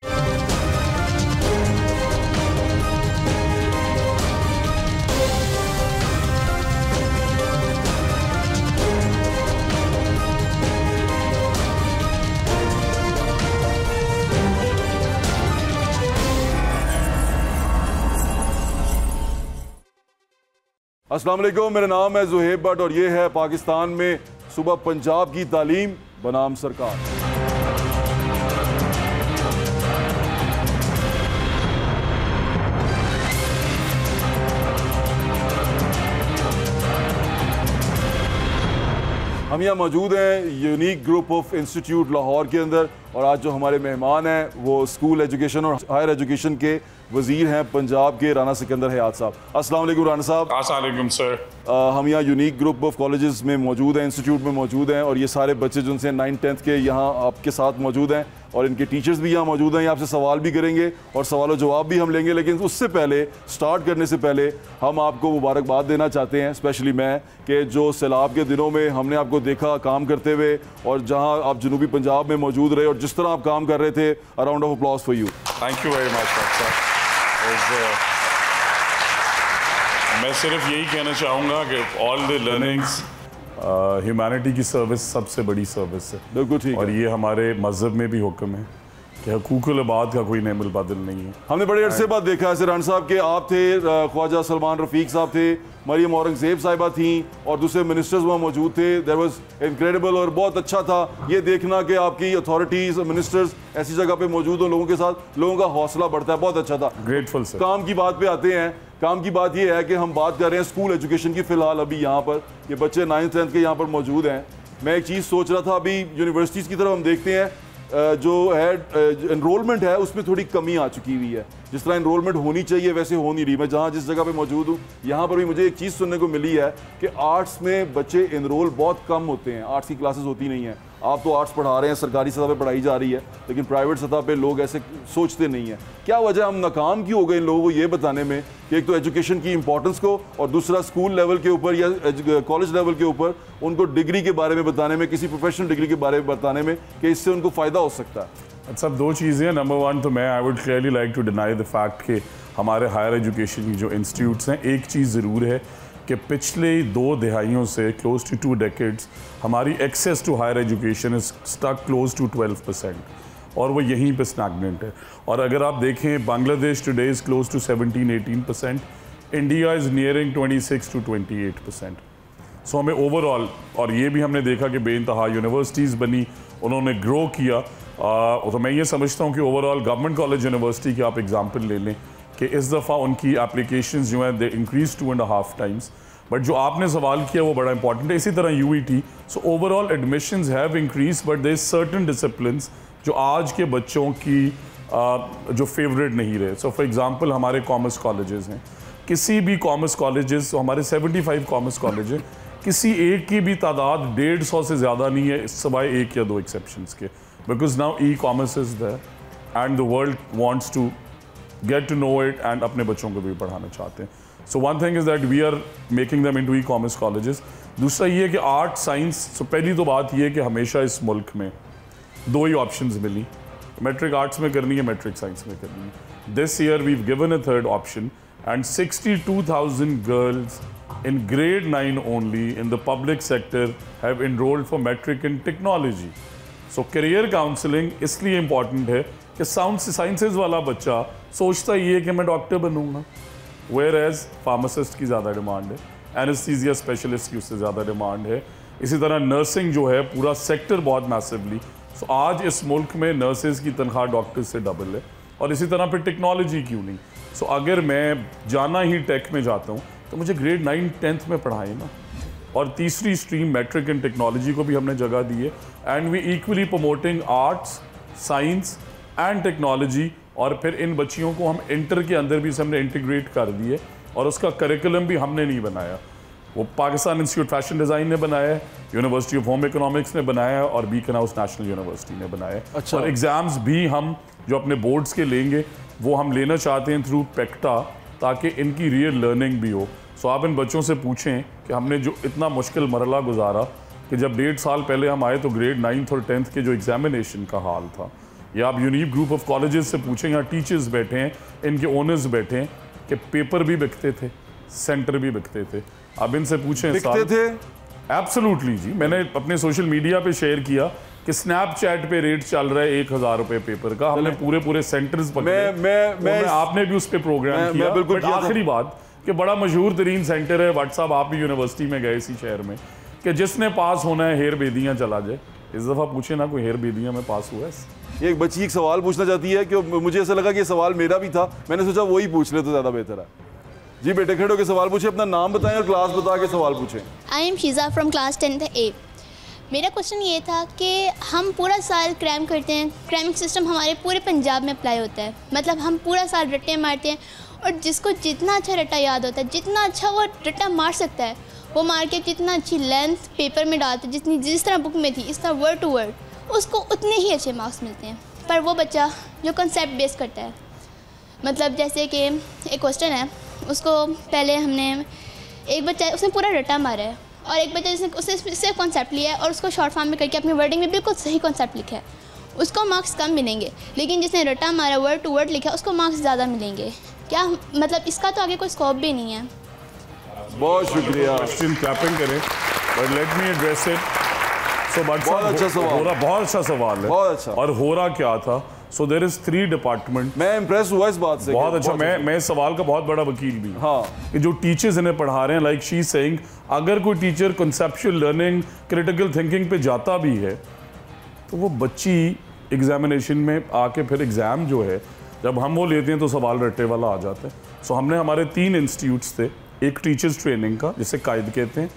अस्सलाम वालेकुम, मेरा नाम है ज़ुहैब भट्ट और ये है पाकिस्तान में सुबह पंजाब की तालीम बनाम सरकार। हम यहाँ मौजूद हैं unique group of institute Lahore के अंदर और आज जो हमारे मेहमान हैं वो स्कूल एजुकेशन और हायर एजुकेशन के वज़ीर हैं पंजाब के राना सिकंदर हयात साहब। अस्सलाम वालेकुम राना साहब। अस्सलाम वालेकुम सर। हम यहाँ यूनिक ग्रुप ऑफ कॉलेजेस में मौजूद हैं, इंस्टीट्यूट में मौजूद हैं और ये सारे बच्चे जो उनसे 9th-10th के यहाँ आपके साथ मौजूद हैं और इनके टीचर्स भी यहाँ मौजूद हैं। ये आपसे सवाल भी करेंगे और सवाल जवाब भी हम लेंगे, लेकिन उससे पहले स्टार्ट करने से पहले हम आपको मुबारकबाद देना चाहते हैं, स्पेशली मैं, कि जो सैलाब के दिनों में हमने आपको देखा काम करते हुए और जहाँ आप जनूबी पंजाब में मौजूद रहे और जिस तरह आप काम कर रहे थे। अ round of applause for you. Thank you very much sir. मैं सिर्फ यही कहना चाहूँगा कि ऑल द लर्निंग्स ह्यूमैनिटी की सर्विस सबसे बड़ी सर्विस है। बिल्कुल ठीक। और ये हमारे मज़हब में भी हुक्म है कि हुकूकुल इबाद का कोई नेमुल बदल नहीं है। हमने बड़े अरसे बाद देखा है राना साहब के आप थे, ख्वाजा सलमान रफ़ीक साहब थे, मरियम औरंगज़ेब साहिबा थी और दूसरे मिनिस्टर्स वहाँ मौजूद थे। देयर वाज इनक्रेडिबल और बहुत अच्छा था ये देखना कि आपकी अथॉरिटीज़ मिनिस्टर्स ऐसी जगह पे मौजूद हो, लोगों के साथ लोगों का हौसला बढ़ता है। बहुत अच्छा था। Grateful sir. काम की बात पे आते हैं। काम की बात ये है कि हम बात कर रहे हैं स्कूल एजुकेशन की। फ़िलहाल अभी यहाँ पर ये बच्चे 9th-10th के यहाँ पर मौजूद हैं। मैं एक चीज़ सोच रहा था, अभी यूनिवर्सिटीज़ की तरफ हम देखते हैं जो है एनरोलमेंट है उसमें थोड़ी कमी आ चुकी हुई है। जिस तरह एनरोलमेंट होनी चाहिए वैसे हो नहीं रही। मैं जहाँ जिस जगह पे मौजूद हूँ यहाँ पर भी मुझे एक चीज़ सुनने को मिली है कि आर्ट्स में बच्चे एनरोल बहुत कम होते हैं, आर्ट्स की क्लासेस होती नहीं हैं। आप तो आर्ट्स पढ़ा रहे हैं, सरकारी सतह पे पढ़ाई जा रही है, लेकिन प्राइवेट सतह पे लोग ऐसे सोचते नहीं हैं। क्या वजह, हम नाकाम क्यों हो गए इन लोगों को ये बताने में कि एक तो एजुकेशन की इंपॉर्टेंस को और दूसरा स्कूल लेवल के ऊपर या कॉलेज लेवल के ऊपर उनको डिग्री के बारे में बताने में, किसी प्रोफेशनल डिग्री के बारे में बताने में कि इससे उनको फ़ायदा हो सकता है। सब दो चीज़ें हैं। नंबर वन तो मैं I would clearly like to deny the fact कि हमारे हायर एजुकेशन की जो इंस्टीट्यूट्स हैं, एक चीज़ ज़रूर है कि पिछले 2 दिहाइयों से क्लोज टू 2 decades हमारी access to higher education is stuck close to 12% और वो यहीं पे स्टैग्नेंट है। और अगर आप देखें Bangladesh today is close to 17-18%, India is nearing 26 to 28%। So हमें ओवरऑल, और ये भी हमने देखा कि बेइंतहा यूनिवर्सिटीज़ बनी, उन्होंने ग्रो किया। तो मैं ये समझता हूँ कि ओवरऑल गवर्नमेंट कॉलेज यूनिवर्सिटी की आप एग्जांपल ले लें कि इस दफ़ा उनकी एप्लीकेशंस जो हैं दे इंक्रीज 2.5 times। बट जो आपने सवाल किया वो बड़ा इंपॉर्टेंट है। इसी तरह UET, so overall admissions have increase but there certain disciplines जो आज के बच्चों की जो फेवरेट नहीं रहे। सो फॉर एग्जांपल हमारे कॉमर्स कॉलेजेस हैं, किसी भी कॉमर्स कॉलेजेस, हमारे 75 कॉमर्स कॉलेज हैं, किसी एक की भी तादाद 150 से ज़्यादा नहीं है सिवाय 1 या 2 एक्सेप्शंस के। Because now e-commerce is there and the world wants to get to know it and अपने बच्चों को भी पढ़ाना चाहते हैं। So one thing is that we are making them into e-commerce colleges. दूसरा ये है कि आर्ट साइंस, सो पहली तो बात ये है कि हमेशा इस मुल्क में 2 ही ऑप्शंस मिली, मैट्रिक आर्ट्स में करनी है, मैट्रिक साइंस में करनी है। This year we given a 3rd option and 62,000 girls in grade 9 only in the public sector have enrolled for metric in technology. So career counseling इसलिए important है कि साइंसेज वाला बच्चा सोचता ये है कि मैं डॉक्टर बनूंगा, whereas फार्मासिस्ट की ज़्यादा डिमांड है, एनेस्थीसिया स्पेशलिस्ट की उससे ज़्यादा डिमांड है। इसी तरह नर्सिंग जो है पूरा सेक्टर बहुत मैसिवली, सो आज इस मुल्क में नर्सेज की तनख्वाह डॉक्टर से डबल है। और इसी तरह फिर टेक्नोलॉजी क्यों नहीं। सो अगर मैं जाना ही टेक में जाता हूँ तो मुझे ग्रेड 9-10th में पढ़ाए ना। और तीसरी स्ट्रीम मैट्रिक एंड टेक्नोलॉजी को भी हमने जगह दी है and we equally promoting arts, science and technology. और फिर इन बच्चियों को हम इंटर के अंदर भी हमने इंटीग्रेट कर दिए और उसका करिकुलम भी हमने नहीं बनाया, वो पाकिस्तान इंस्टीट्यूट फैशन डिज़ाइन ने बनाया है, यूनिवर्सिटी ऑफ होम इकोनॉमिक्स ने बनाया है और बीकन हाउस नेशनल यूनिवर्सिटी ने बनाया है। अच्छा। और एग्ज़ाम्स भी हम जो अपने बोर्ड्स के लेंगे वो हम लेना चाहते हैं थ्रू पेक्टा, ताकि इनकी रियल लर्निंग भी हो। सो आप इन बच्चों से पूछें कि हमने जो इतना मुश्किल मरला गुजारा कि जब 1.5 साल पहले हम आए तो ग्रेड 9th और 10th के जो एग्जामिनेशन का हाल था या आप यूनिक ग्रुप ऑफ कॉलेजेस से पूछें, यहाँ टीचर्स बैठे हैं, इनके ओनर्स बैठे हैं, कि पेपर भी बिकते थे, सेंटर भी बिकते थे। अब इनसे पूछें बिकते थे? एब्सोल्युटली जी। मैंने अपने सोशल मीडिया पे शेयर किया कि स्नैपचैट पे रेट चल रहा है 1000 रुपए पेपर का। हमने पूरे सेंटर्स पकड़े, आपने भी उस पर प्रोग्राम किया। बट आखिरी बात कि बड़ा मशहूर तरीन सेंटर है व्हाट्सएप, आप भी यूनिवर्सिटी में गए इसी शहर में, कि जिसने पास होना है हेयर बेदियाँ चला जाए। इस दफ़ा पूछे ना कोई हेयर बेदियाँ में पास हुआ है। एक बच्ची एक सवाल पूछना चाहती है कि मुझे ऐसा लगा कि ये सवाल मेरा भी था, मैंने सोचा वही पूछ ले तो ज़्यादा बेहतर है। जी बेटे, खड़े होकर सवाल पूछे, अपना नाम बताएं और क्लास बता के सवाल पूछें। I am Sheeza from class 10th A। मेरा क्वेश्चन ये था कि हम पूरा साल क्रैम करते हैं, क्रैमिंग सिस्टम हमारे पूरे पंजाब में अप्लाई होता है, मतलब हम पूरा साल रट्टे मारते हैं, और जिसको जितना अच्छा रट्टा याद होता है, जितना अच्छा वो रट्टा मार सकता है, वो मार के जितना अच्छी लेंथ पेपर में डालते हैं, जिस तरह बुक में थी इस तरह वर्ड टू वर्ड, उसको उतने ही अच्छे मार्क्स मिलते हैं। पर वो बच्चा जो कंसेप्ट बेस करता है, मतलब जैसे कि एक क्वेश्चन है, उसको पहले हमने एक बच्चा उसने पूरा रट्टा मारा है, और एक बच्चा जिसने उसने सिर्फ कॉन्सेप्ट लिया है और उसको शॉर्ट फॉर्म में करके अपनी वर्डिंग में बिल्कुल सही कॉन्सेप्ट लिखा है, उसको मार्क्स कम मिलेंगे। लेकिन जिसने रट्टा मारा वर्ड टू वर्ड लिखा है उसको मार्क्स ज़्यादा मिलेंगे। क्या मतलब इसका तो आगे कोई स्कोप भी नहीं है। बहुत शुक्रिया। क्लैपिंग करें, but let me address it. So बहुत अच्छा सवाल, बहुत अच्छा सवाल है, बहुत अच्छा। और हो रहा क्या था, सो देयर इज 3 डिपार्टमेंट। मैं इम्प्रेस हुआ इस बात से। बहुत अच्छा। मैं इस सवाल का बहुत बड़ा वकील भी। हाँ, कि जो टीचर्स इन्हें पढ़ा रहे हैं, लाइक शी सेइंग, अगर कोई teacher conceptual learning, critical thinking पे जाता भी है, तो वो बच्ची एग्जामिनेशन में आके फिर एग्जाम जो है जब हम वो लेते हैं तो सवाल रट्टे वाला आ जाता है। सो हमने हमारे 3 इंस्टीट्यूट्स थे, एक टीचर्स ट्रेनिंग का जिसे कायद कहते हैं,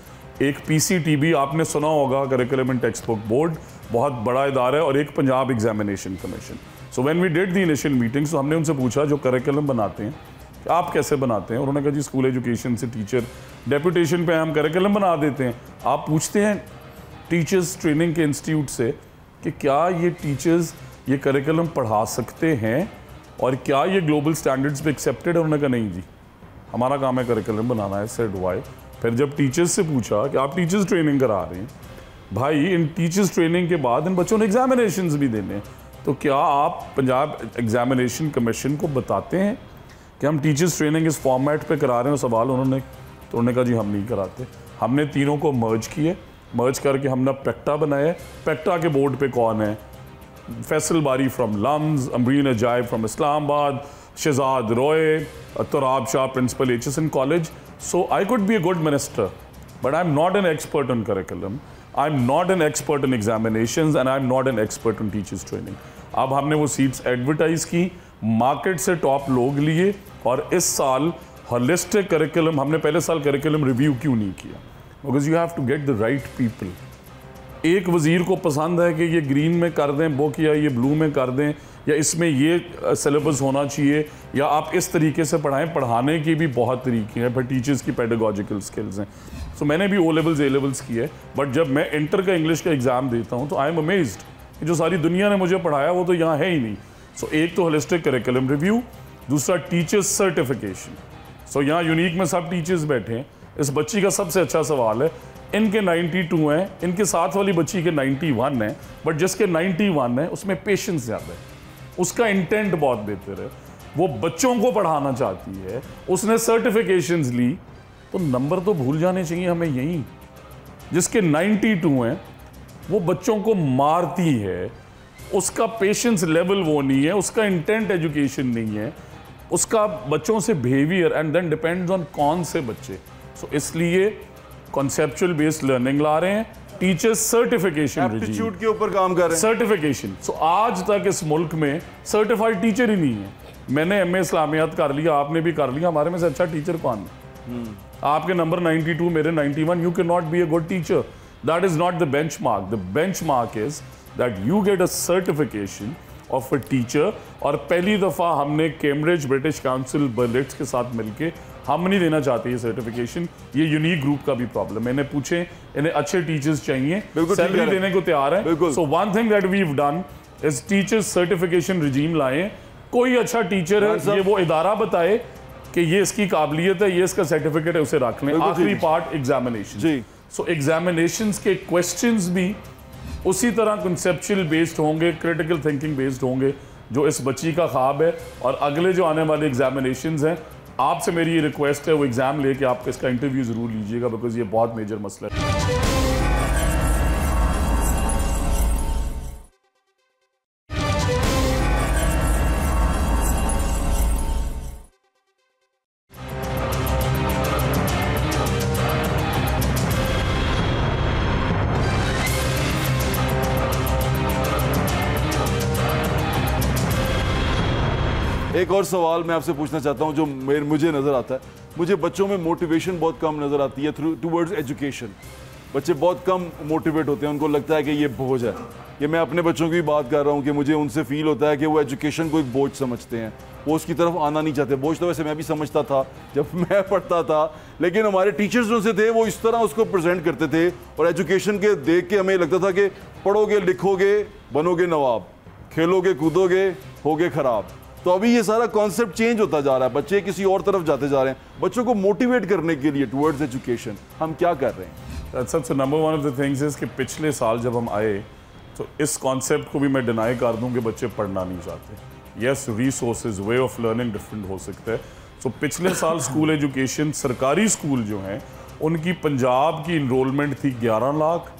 एक PCTB आपने सुना होगा, curriculum and text book board, बहुत बड़ा इदारा है, और एक Punjab examination commission. So when we did the initial meeting, तो हमने उनसे पूछा जो करिकुलम बनाते हैं कि आप कैसे बनाते हैं। उन्होंने कहा जी स्कूल एजुकेशन से टीचर डेपुटेशन पे हम करिकुलम बना देते हैं। आप पूछते हैं टीचर्स ट्रेनिंग के इंस्टीट्यूट से कि क्या ये टीचर्स ये करिकुलम पढ़ा सकते हैं और क्या ये ग्लोबल स्टैंडर्ड्स पे एक्सेप्टेड है। उन्होंने कहा नहीं जी, हमारा काम है करिकुलम बनाना है। Said why. फिर जब टीचर्स से पूछा कि आप टीचर्स ट्रेनिंग करा रहे हैं, भाई इन टीचर्स ट्रेनिंग के बाद इन बच्चों ने एग्जामिनेशंस भी देने हैं, तो क्या आप पंजाब एग्जामिनेशन कमीशन को बताते हैं कि हम टीचर्स ट्रेनिंग इस फॉर्मेट पे करा रहे हैं। सवाल उन्होंने कहा जी हम नहीं कराते। हमने तीनों को मर्ज किए, मर्ज करके हमने पेक्टा बनाया। पेक्टा के बोर्ड पे कौन है? Faisal Bari from LUMS, Amreen Ajaib from Islamabad, Shahzad Roy, Turab Shah principal HSN college. So I could be a good minister, but I'm not an expert on curriculum, I'm not an expert in examinations, and I'm not an expert on teachers training. अब हमने वो seats advertise की, market से top लोग लिए, और इस साल होलिस्टिक करिकुलम, हमने पहले साल करिकुलम रिव्यू क्यों नहीं किया? Because you have to get the right people. एक वज़ीर को पसंद है कि ये ग्रीन में कर दें बुक, या ये ब्लू में कर दें, या इसमें ये सिलेबस होना चाहिए, या आप इस तरीके से पढ़ाएं। पढ़ाने की भी बहुत तरीके हैं, पर टीचर्स की पेडागोजिकल स्किल्स हैं। सो मैंने भी O levels A levels किए, बट जब मैं इंटर का इंग्लिश का एग्ज़ाम देता हूँ तो आई एम अमेज्ड कि जो सारी दुनिया ने मुझे पढ़ाया वो तो यहाँ है ही नहीं। सो एक तो होलिस्टिक करिकुलम रिव्यू, दूसरा टीचर्स सर्टिफिकेशन। सो यहाँ यूनिक में सब टीचर्स बैठे हैं। इस बच्ची का सबसे अच्छा सवाल है, इनके 92 हैं, इनके साथ वाली बच्ची के 91 हैं, बट जिसके 91 है उसमें पेशेंस ज़्यादा है, उसका इंटेंट बहुत बेहतर है, वो बच्चों को पढ़ाना चाहती है, उसने सर्टिफिकेशंस ली, तो नंबर तो भूल जाने चाहिए हमें यहीं। जिसके 92 हैं वो बच्चों को मारती है, उसका पेशेंस लेवल वो नहीं है, उसका इंटेंट एजुकेशन नहीं है, उसका बच्चों से behaviour, and then depends on कौन से बच्चे। सो इसलिए कॉन्सेप्चुअल बेस्ड लर्निंग ला रहे हैं, टीचर्स सर्टिफिकेशन एप्टीट्यूड के ऊपर काम कर रहे हैं, सर्टिफिकेशन। सो आज तक इस मुल्क में सर्टिफाइड टीचर ही नहीं है। मैंने MA इस्लामियात कर लिया, आपने भी कर लिया, हमारे में से अच्छा टीचर कौन है? आपके नंबर 92, मेरे 91, you can not be a good teacher. That is not the benchmark. The benchmark is that you get a certification of a teacher. और पहली दफ़ा हमने कैम्ब्रिज ब्रिटिश काउंसिल बर्लिट्स के साथ मिलके, हम नहीं देना चाहते ये सर्टिफिकेशन, ये यूनिक ग्रुप का भी प्रॉब्लम। मैंने पूछे, इन्हें अच्छे टीचर्स चाहिए, सैलरी देने को तैयार है। So one thing that we have done is teachers certification regime लाएं। कोई अच्छा टीचर है, ये वो इदारा बताए कि ये इसकी काबिलियत है, ये इसका सर्टिफिकेट है, उसे रख लें। आखिरी पार्ट एग्जामिनेशन। सो एग्जामिनेशंस के क्वेश्चंस भी उसी तरह कंसेप्चुअल बेस्ड होंगे, क्रिटिकल थिंकिंग बेस्ड होंगे, जो इस बच्ची का ख्वाब है। और अगले जो आने वाले एग्जामिनेशंस हैं, आपसे मेरी ये रिक्वेस्ट है वो एग्ज़ाम लेके आप इसका इंटरव्यू ज़रूर लीजिएगा, बिकॉज ये बहुत मेजर मसला है। एक और सवाल मैं आपसे पूछना चाहता हूं जो मुझे नज़र आता है, मुझे बच्चों में मोटिवेशन बहुत कम नज़र आती है टूवर्ड्स एजुकेशन। बच्चे बहुत कम मोटिवेट होते हैं, उनको लगता है कि ये बोझ है। ये मैं अपने बच्चों की भी बात कर रहा हूँ कि मुझे उनसे फील होता है कि वो एजुकेशन को एक बोझ समझते हैं, वो उसकी तरफ आना नहीं चाहते। बोझ तो वैसे मैं भी समझता था जब मैं पढ़ता था, लेकिन हमारे टीचर्स जो से थे वो इस तरह उसको प्रेजेंट करते थे, और एजुकेशन के देख के हमें लगता था कि पढ़ोगे लिखोगे बनोगे नवाब, खेलोगे कूदोगे होगे ख़राब। तो अभी ये सारा कॉन्सेप्ट चेंज होता जा रहा है, बच्चे किसी और तरफ जाते जा रहे हैं। बच्चों को मोटिवेट करने के लिए टुवर्ड्स एजुकेशन हम क्या कर रहे हैं? सबसे number one of the things is कि पिछले साल जब हम आए तो इस कॉन्सेप्ट को भी मैं डिनाई कर दूं कि बच्चे पढ़ना नहीं चाहते। Yes, resources, way of learning different हो सकता है। तो पिछले साल स्कूल एजुकेशन, सरकारी स्कूल जो हैं उनकी पंजाब की इनरोलमेंट थी 11 लाख,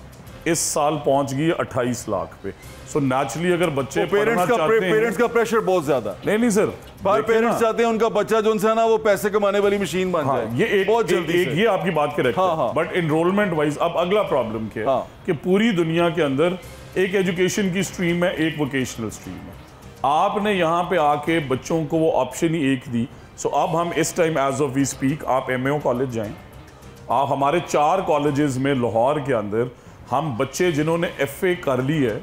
इस साल पहुंच गई 28 लाख पे। सो नेचुरली अगर बच्चे पेरेंट्स का प्रेशर बहुत ज्यादा नहीं सर, पेरेंट्स चाहते हैं उनका बच्चा जो उनसे ना वो पैसे कमाने वाली मशीन बन जाए। ये एक बहुत जल्दी ये आपकी बात करेक्ट है, बट एनरोलमेंट वाइज अब अगला प्रॉब्लम क्या है कि पूरी दुनिया के अंदर एक एजुकेशन की स्ट्रीम है, एक वोकेशनल स्ट्रीम है। आपने यहाँ पे आके बच्चों को वो ऑप्शन ही एक दी। सो अब हम इस time as of we speak आप MAO कॉलेज जाएं, आप हमारे 4 कॉलेजेस में लाहौर के अंदर हम बच्चे जिन्होंने FA कर ली है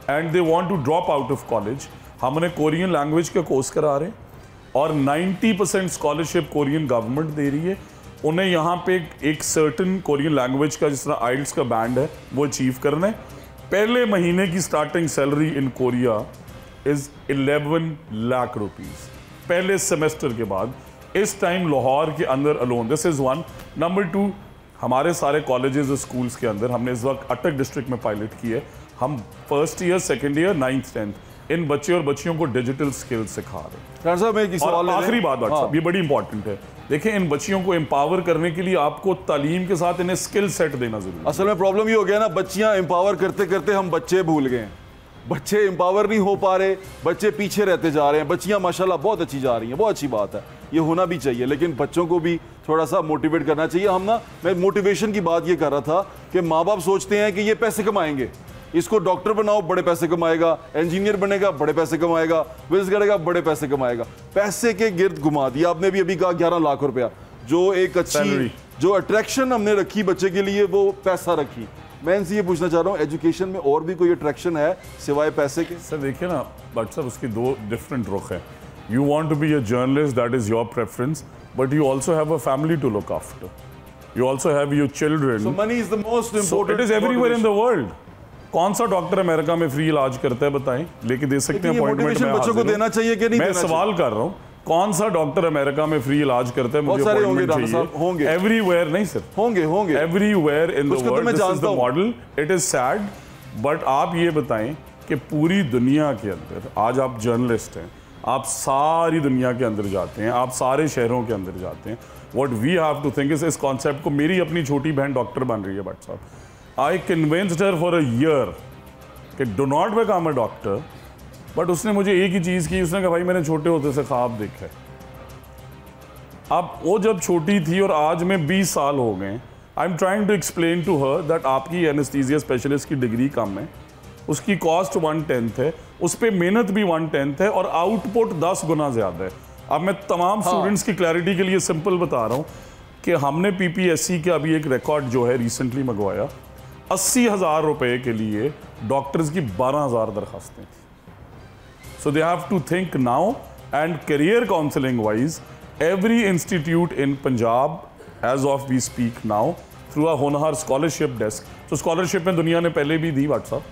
and they want to drop out of college, हम उन्हें कोरियन लैंग्वेज का कोर्स करा रहे हैं और 90% स्कॉलरशिप कोरियन गवर्नमेंट दे रही है उन्हें यहाँ पे एक सर्टन कोरियन लैंग्वेज का जिस तरह IELTS का बैंड है वो अचीव करना है। पहले महीने की starting salary in Korea is 11 lakh rupees पहले सेमेस्टर के बाद। इस टाइम लाहौर के अंदर alone, this is one. Number 2, हमारे सारे कॉलेजेस और स्कूल्स के अंदर हमने इस वक्त अटक डिस्ट्रिक्ट में पायलट की है। हम first year, second year, 9th 10th इन बच्चे और बच्चियों को डिजिटल स्किल्स सिखा रहे हैं। और आखिरी बात साहब, ये बड़ी इंपॉर्टेंट है, देखिए इन बच्चियों को एम्पावर करने के लिए आपको तालीम के साथ इन्हें स्किल सेट देना जरूरी है। असल में प्रॉब्लम ये हो गया ना, बच्चियां एम्पावर करते करते हम बच्चे भूल गए। बच्चे एम्पावर नहीं हो पा रहे, बच्चे पीछे रहते जा रहे हैं। बच्चियां माशाल्लाह बहुत अच्छी जा रही हैं, बहुत अच्छी बात है, ये होना भी चाहिए, लेकिन बच्चों को भी थोड़ा सा मोटिवेट करना चाहिए। हम ना, मैं मोटिवेशन की बात ये कर रहा था कि माँ बाप सोचते हैं कि ये पैसे कमाएंगे, इसको डॉक्टर बनाओ बड़े पैसे कमाएगा, इंजीनियर बनेगा बड़े पैसे कमाएगा, बिजनेस करेगा बड़े पैसे कमाएगा। पैसे के गिर्द घुमा दिया। आपने भी अभी कहा 11 लाख रुपया, जो एक अच्छी जो अट्रैक्शन हमने रखी बच्चे के लिए वो पैसा रखी। मैं इनसे ये पूछना चाह रहा हूँ, एजुकेशन में और भी कोई अट्रैक्शन है सिवाय पैसे के? सर देखिए ना बट सर, उसकी 2 डिफरेंट रुख है। You want to be a journalist, that is your preference, but you also have a family to look after, you also have your children. So money is the most important. It is everywhere in the world. कौन सा doctor America में free इलाज करता है बताएं? लेके दे सकते हैं अपॉइंटमेंट में? बच्चों को देना चाहिए कि नहीं? मैं सवाल कर रहा हूँ, कौन सा डॉक्टर अमेरिका में फ्री इलाज करता है? मुझे अपॉइंटमेंट चाहिए। होंगे एवरीवेयर नहीं सर, होंगे everywhere in the world. This is the model. It is sad, but आप ये बताएं कि पूरी दुनिया के अंदर आज आप जर्नलिस्ट हैं, आप सारी दुनिया के अंदर जाते हैं, आप सारे शहरों के अंदर जाते हैं। What we have to think इस कॉन्सेप्ट को, मेरी अपनी छोटी बहन डॉक्टर बन रही है बट साहब, I convinced her for a year कि do not become a doctor, but उसने मुझे एक ही चीज़ की, उसने कहा भाई मैंने छोटे होते से ख्वाब देखा है। अब वो जब छोटी थी और आज में 20 साल हो गए, I am trying to explain to her that आपकी एनेस्थीसिया स्पेशलिस्ट की डिग्री कम है, उसकी कॉस्ट 1/10 है, उस पर मेहनत भी 1/10 है और आउटपुट 10 गुना ज़्यादा है। अब मैं तमाम स्टूडेंट्स की क्लैरिटी के लिए सिंपल बता रहा हूँ कि हमने PPSC का अभी एक रिकॉर्ड जो है रिसेंटली मंगवाया, 80,000 रुपए के लिए डॉक्टर्स की 12,000 दरखास्तें थी। So they have to think now and career counselling wise every institute in Punjab as of we speak now through a Honhaar scholarship desk. तो स्कॉलरशिप में दुनिया ने पहले भी दी व्हाट्सअप।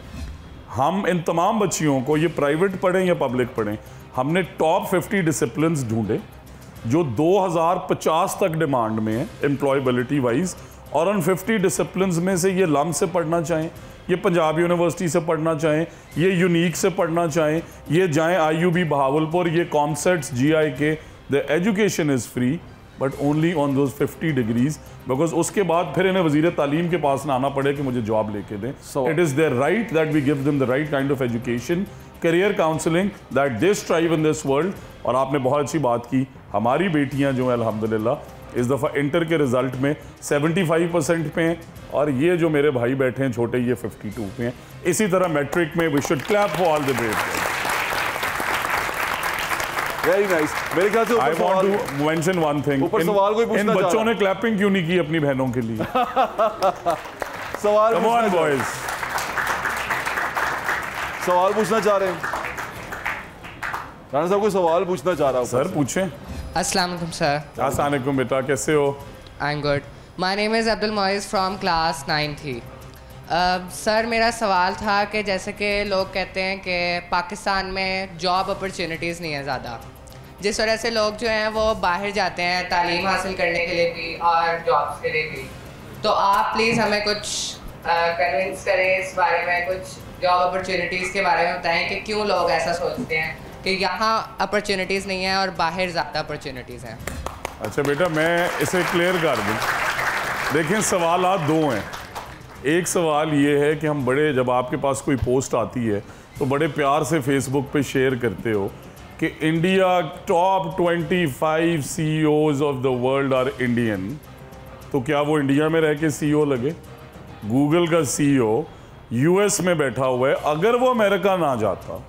हम इन तमाम बच्चियों को, ये प्राइवेट पढ़ें या पब्लिक पढ़ें, हमने टॉप 50 डिसिप्लिन्स ढूंढे जो 2050 तक डिमांड में है एम्प्लॉयबिलिटी वाइज, और उन 50 डिसिप्लिन्स में से ये लम से पढ़ना चाहें ये पंजाब यूनिवर्सिटी से पढ़ना चाहें, ये यूनिक से पढ़ना चाहें, ये जाएं IUB बहावलपुर, ये concepts GIK, the education is free but only on those 50 degrees, because उसके बाद फिर इन्हें वजीर तालीम के पास ना आना पड़े कि मुझे जॉब लेके दें. It is there right that we give them the right kind of education, career counselling that they strive in this world. और आपने बहुत अच्छी बात की, हमारी बेटियां जो हैं अल्हम्दुलिल्लाह इस दफ़ा इंटर के रिज़ल्ट में 75% पे हैं, और ये जो मेरे भाई बैठे हैं छोटे, ये 52 पे हैं. इसी तरह मैट्रिक में we should clap for all the brave. Very nice. मेरे ख्याल से I want to mention one thing. ऊपर सवाल कोई पूछना इन बच्चों ने क्लैपिंग क्यों नहीं की अपनी बहनों के लिए? सवाल कम ऑन बॉयज, सवाल पूछना चाह रहे हैं. राणा साहब कोई सवाल पूछना चाह रहा हूँ. सर पूछें. अस्सलाम वालेकुम सर. अस्सलाम वालेकुम बेटा, कैसे हो? I am good. My name is Abdul Moiz from class 9th. Sir मेरा सवाल था कि जैसे कि लोग कहते हैं कि पाकिस्तान में जॉब अपॉर्चुनिटीज़ नहीं है ज़्यादा, जिस वजह से लोग जो हैं वो बाहर जाते हैं तालीम हासिल करने के लिए भी और जॉब्स के लिए भी. तो आप प्लीज़ हमें कुछ कन्विंस करें इस बारे में, कुछ जॉब अपॉर्चुनिटीज़ के बारे में बताएं कि क्यों लोग ऐसा सोचते हैं कि यहाँ अपॉर्चुनिटीज़ नहीं है और बाहर ज़्यादा अपॉर्चुनिटीज़ हैं. अच्छा बेटा, मैं इसे क्लियर कर दूँ. देखें, सवाल दो हैं. एक सवाल ये है कि हम बड़े, जब आपके पास कोई पोस्ट आती है तो बड़े प्यार से फेसबुक पे शेयर करते हो कि India top 25 CEOs of the world are Indian. तो क्या वो इंडिया में रह के CEO लगे? गूगल का CEO US में बैठा हुआ है. अगर वो अमेरिका ना जाता,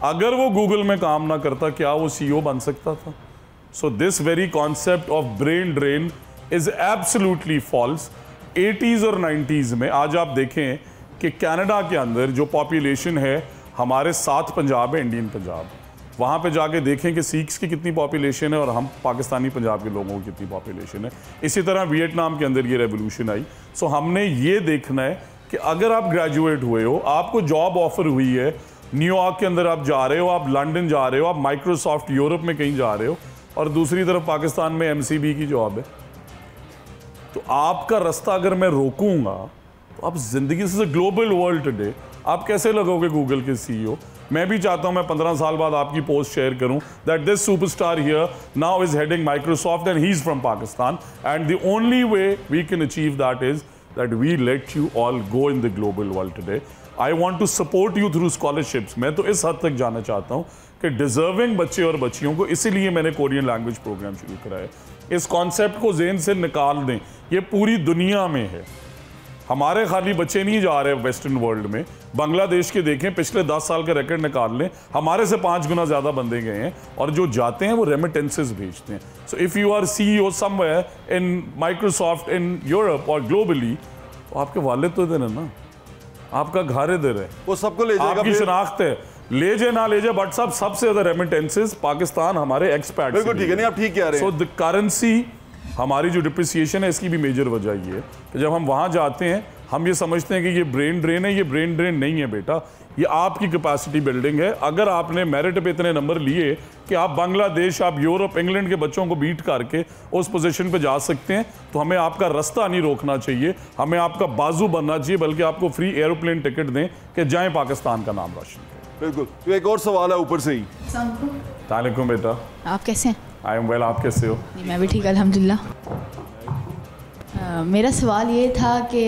अगर वो गूगल में काम ना करता, क्या वो CEO बन सकता था? So this very concept of brain drain is absolutely false. 80s और 90s में, आज आप देखें कि कनाडा के अंदर जो पॉपुलेशन है हमारे 7 पंजाब है, इंडियन पंजाब. वहाँ पे जाके देखें कि सिख्स की कितनी पॉपुलेशन है और हम पाकिस्तानी पंजाब के लोगों की कितनी पॉपुलेशन है. इसी तरह वियतनाम के अंदर ये रेवोल्यूशन आई. सो हमने ये देखना है कि अगर आप ग्रेजुएट हुए हो, आपको जॉब ऑफर हुई है, न्यूयॉर्क के अंदर आप जा रहे हो, आप लंदन जा रहे हो, आप माइक्रोसॉफ्ट यूरोप में कहीं जा रहे हो, और दूसरी तरफ पाकिस्तान में MCB की जॉब है, तो आपका रास्ता अगर मैं रोकूंगा तो आप जिंदगी से, ग्लोबल वर्ल्ड टुडे, आप कैसे लगोगे गूगल के CEO? मैं भी चाहता हूं मैं 15 साल बाद आपकी पोस्ट शेयर करूं that this superstar here now is heading Microsoft and he is from Pakistan, and the only way we can achieve that is that we let you all go in the global world today. I want to support you through scholarships. मैं तो इस हद तक जाना चाहता हूं कि deserving बच्चे और बच्चियों को, इसीलिए मैंने कोरियन लैंग्वेज प्रोग्राम शुरू कराया. इस कॉन्सेप्ट को ज़हन से निकाल दें. ये पूरी दुनिया में है. हमारे खाली बच्चे नहीं जा रहे वेस्टर्न वर्ल्ड में. बांग्लादेश के देखें, पिछले 10 साल का रिकॉर्ड निकाल लें, हमारे से 5 गुना ज़्यादा बंदे गए हैं, और जो जाते हैं वो रेमिटेंसेस भेजते हैं. So if you are CEO somewhere in Microsoft in Europe और ग्लोबली, तो आपके वालिद तो इधर है ना, आपका घर इधर है, वो सबको ले जाएगा, आपकी शनाख्त है. ले जाए ना ले जाए, बट सब सबसे ज्यादा रेमिटेंसेस पाकिस्तान हमारे एक्सपैट. बिल्कुल ठीक है, नहीं आप ठीक कह रहे हैं. सो द करेंसी, हमारी जो डिप्रिसिएशन है, इसकी भी मेजर वजह ये है कि जब हम वहाँ जाते हैं हम ये समझते हैं कि ये ब्रेन ड्रेन है. ये ब्रेन ड्रेन नहीं है बेटा, ये आपकी कैपेसिटी बिल्डिंग है. अगर आपने मेरिट पे इतने नंबर लिए कि आप बांग्लादेश, आप यूरोप, इंग्लैंड के बच्चों को बीट करके उस पोजीशन पे जा सकते हैं, तो हमें आपका रास्ता नहीं रोकना चाहिए, हमें आपका बाजू बनना चाहिए, बल्कि आपको फ्री एरोप्लेन टिकट दें कि जाएं पाकिस्तान का नाम रोशन करें. बिल्कुल. तो एक और सवाल है ऊपर से ही. वालेकुम बेटा. आप कैसे हैं? आई एम वेल, आप कैसे हो? मैं भी ठीक, अल्हम्दुलिल्लाह. मेरा सवाल ये था कि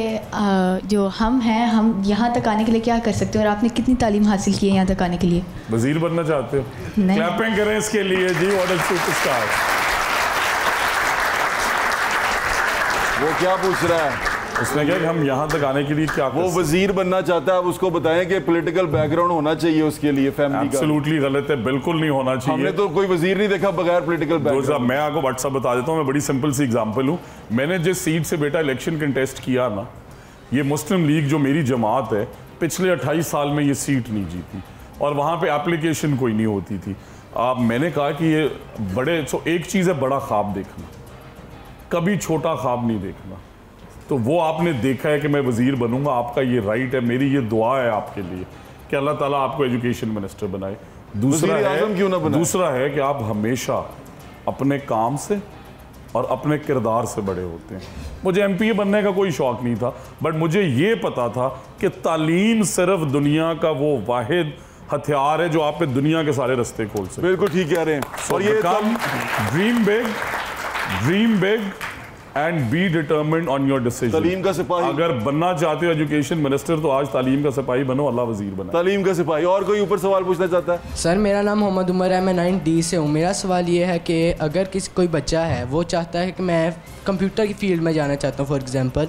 जो हम हैं, हम यहाँ तक आने के लिए क्या कर सकते हैं, और आपने कितनी तालीम हासिल की है यहाँ तक आने के लिए? वजीर बनना चाहते हो? नहीं. क्लैपिंग करें इसके लिए जी. What a superstar. वो क्या पूछ रहा है? उसने कहा कि हम यहाँ तक आने के लिए क्या कर वो वजीर बनना चाहता है. अब उसको बताएं कि पॉलिटिकल बैकग्राउंड होना चाहिए उसके लिए, फैमिली का. एब्सोल्युटली गलत है, बिल्कुल नहीं होना चाहिए. हमने तो कोई वजीर नहीं देखा बगैर पॉलिटिकल बैकग्राउंड. मैं आपको व्हाट्सअप बता देता हूँ. मैं बड़ी सिंपल सी एग्जांपल हूँ. मैंने जिस सीट से बेटा इलेक्शन कंटेस्ट किया ना, ये मुस्लिम लीग जो मेरी जमात है, पिछले 28 साल में ये सीट नहीं जीती, और वहाँ पे एप्लीकेशन कोई नहीं होती थी. मैंने कहा कि ये बड़े, एक चीज़ है बड़ा ख्वाब देखना, कभी छोटा ख्वाब नहीं देखना. तो वो आपने देखा है कि मैं वजीर बनूंगा, आपका ये राइट है. मेरी ये दुआ है आपके लिए कि अल्लाह ताला आपको एजुकेशन मिनिस्टर बनाए. दूसरा है कि आप हमेशा अपने काम से और अपने किरदार से बड़े होते हैं। मुझे MPA बनने का कोई शौक़ नहीं था, बट मुझे ये पता था कि तालीम सिर्फ दुनिया का वो वाहिद हथियार है जो आप पे दुनिया के सारे रास्ते खोल सकते। बिल्कुल ठीक कह रहे हैं। और ये dream big and be determined on your decision. तालीम का सिपाही अगर बनना चाहते हो एजुकेशन मिनिस्टर, तो आज तालीम का सिपाही बनो, अल्लाह वजीर बना। तालीम का सिपाही। और कोई ऊपर सवाल पूछना चाहता है? सर मेरा नाम मोहम्मद उमर है, मैं 9D से हूँ। मेरा सवाल ये है कि अगर कोई बच्चा है वो चाहता है कि मैं कंप्यूटर की फील्ड में जाना चाहता हूँ फॉर एग्जांपल,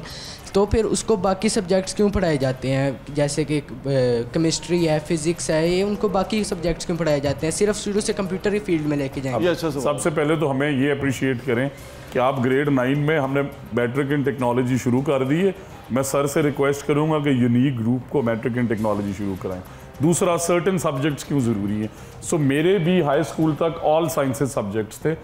तो फिर उसको बाकी सब्जेक्ट्स क्यों पढ़ाए जाते हैं? जैसे कि केमिस्ट्री है, फिज़िक्स है, ये उनको बाकी सब्जेक्ट्स क्यों पढ़ाए जाते हैं? सिर्फ शुरू से कंप्यूटर की फील्ड में लेके जाएंगे। अच्छा, सबसे पहले तो हमें ये अप्रिशिएट करें कि आप ग्रेड 9 में हमने मैट्रिक इन टेक्नोलॉजी शुरू कर दी है। मैं सर से रिक्वेस्ट करूंगा कि यूनिक ग्रुप को मैट्रिक इन टेक्नोलॉजी शुरू कराएं। दूसरा, सर्टेन सब्जेक्ट्स क्यों ज़रूरी हैं? सो मेरे भी हाई स्कूल तक ऑल साइंसेज सब्जेक्ट्स थे।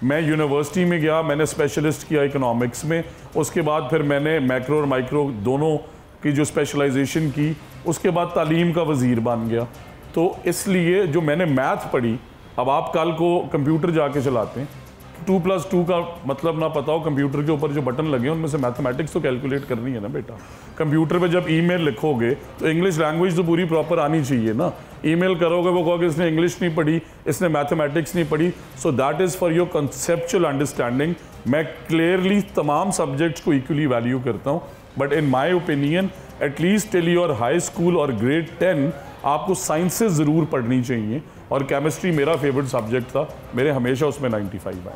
मैं यूनिवर्सिटी में गया, मैंने स्पेशलिस्ट किया इकोनॉमिक्स में, उसके बाद फिर मैंने मैक्रो और माइक्रो दोनों की जो स्पेशलाइजेशन की, उसके बाद तालीम का वज़ीर बन गया। तो इसलिए जो मैंने मैथ पढ़ी, अब आप कल को कंप्यूटर जाके चलाते हैं, 2+2 का मतलब ना पता हो, कंप्यूटर के ऊपर जो बटन लगे हैं उनमें से मैथमेटिक्स तो कैलकुलेट करनी है ना बेटा। कंप्यूटर पे जब ईमेल लिखोगे तो इंग्लिश लैंग्वेज तो पूरी प्रॉपर आनी चाहिए ना। ईमेल करोगे वो कहोगे इसने इंग्लिश नहीं पढ़ी, इसने मैथमेटिक्स नहीं पढ़ी। So that is for your conceptual understanding. मैं क्लियरली तमाम सब्जेक्ट्स को इक्वली वैल्यू करता हूँ, but in my opinion at least till your high school और ग्रेड 10 आपको साइंसेज ज़रूर पढ़नी चाहिए। और केमिस्ट्री मेरा फेवरेट सब्जेक्ट था, मेरे हमेशा उसमें 95 आए।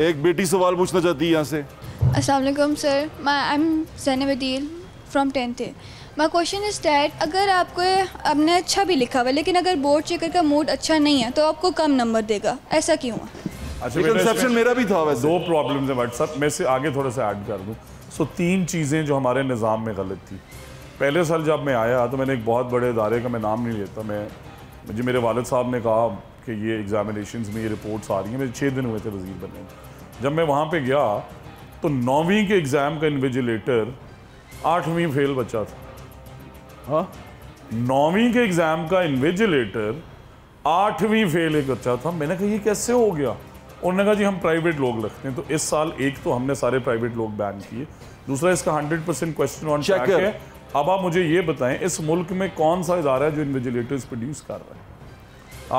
एक बेटी सवाल पूछना चाहती है यहाँ से। अस्सलाम वालेकुम sir, I am Zainab Adeel from 10th। My question is that अगर आपको आपने अच्छा भी लिखा हुआ लेकिन अगर बोर्ड चेकर का मूड अच्छा नहीं है तो आपको कम नंबर देगा, ऐसा क्यों है? अच्छा, कंसेप्शन मेरा भी था वैसे। 2 प्रॉब्लम्स हैं व्हाट्सएप में से, आगे थोड़ा सा ऐड कर दूँ। सो 3 चीज़ें जो हमारे निज़ाम में गलत थी। पहले साल जब मैं आया तो मैंने एक बहुत बड़े इदारे का मैं नाम नहीं लेता, मुझे मेरे वालिद साहब ने कहा कि ये एग्जामिनेशंस में ये रिपोर्ट्स आ रही हैं। मेरे 6 दिन हुए थे वज़ीर बनने में। जब मैं वहाँ पे गया तो 9वीं के एग्ज़ाम का इन्विजिलेटर 8वीं फेल बच्चा था। हाँ, 9वीं के एग्ज़ाम का इन्विजिलेटर 8वीं फेल एक बच्चा था। मैंने कहा ये कैसे हो गया? उन्होंने कहा जी हम प्राइवेट लोग रखते हैं। तो इस साल एक तो हमने सारे प्राइवेट लोग बैन किए, दूसरा इसका 100% क्वेश्चन ऑन ट्रैक है। अब आप मुझे ये बताएं, इस मुल्क में कौन सा इदारा है जो इन्विजिलेटर्स प्रोड्यूस कर रहा है?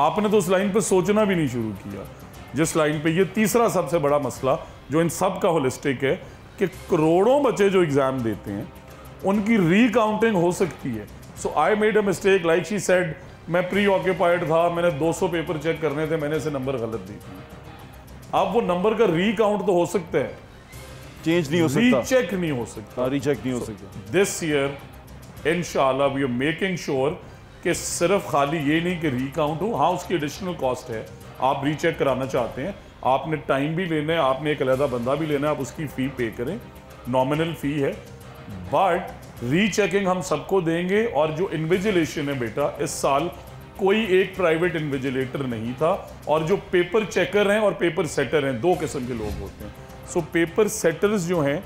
आपने तो उस लाइन पे सोचना भी नहीं शुरू किया जिस लाइन पे। ये तीसरा सबसे बड़ा मसला जो इन सब का होलिस्टिक है कि करोड़ों बच्चे जो एग्जाम देते हैं उनकी रीकाउंटिंग हो सकती है। So I made a mistake, like she said, मैं प्री ऑक्यूपाइड था, मैंने 200 पेपर चेक करने थे, मैंने से नंबर गलत दे दिए। अब वो नंबर का रीकाउंट तो हो सकता है, चेंज नहीं हो सकता, रीचेक नहीं हो सकता। रीचेक नहीं हो सकता। दिस ईयर इंशाल्लाह वी आर मेकिंग श्योर कि सिर्फ खाली ये नहीं कि रीकाउंट हो, हाँ उसकी एडिशनल कॉस्ट है। आप रीचेक कराना चाहते हैं, आपने टाइम भी लेना है, आपने एक अलहदा बंदा भी लेना है, आप उसकी फ़ी पे करें, नॉमिनल फ़ी है, बट रीचेकिंग हम सबको देंगे। और जो इन्विजिलेशन है बेटा, इस साल कोई एक प्राइवेट इन्विजिलेटर नहीं था। और जो पेपर चेकर हैं और पेपर सेटर हैं, 2 किस्म के लोग होते हैं। सो पेपर सेटर्स जो हैं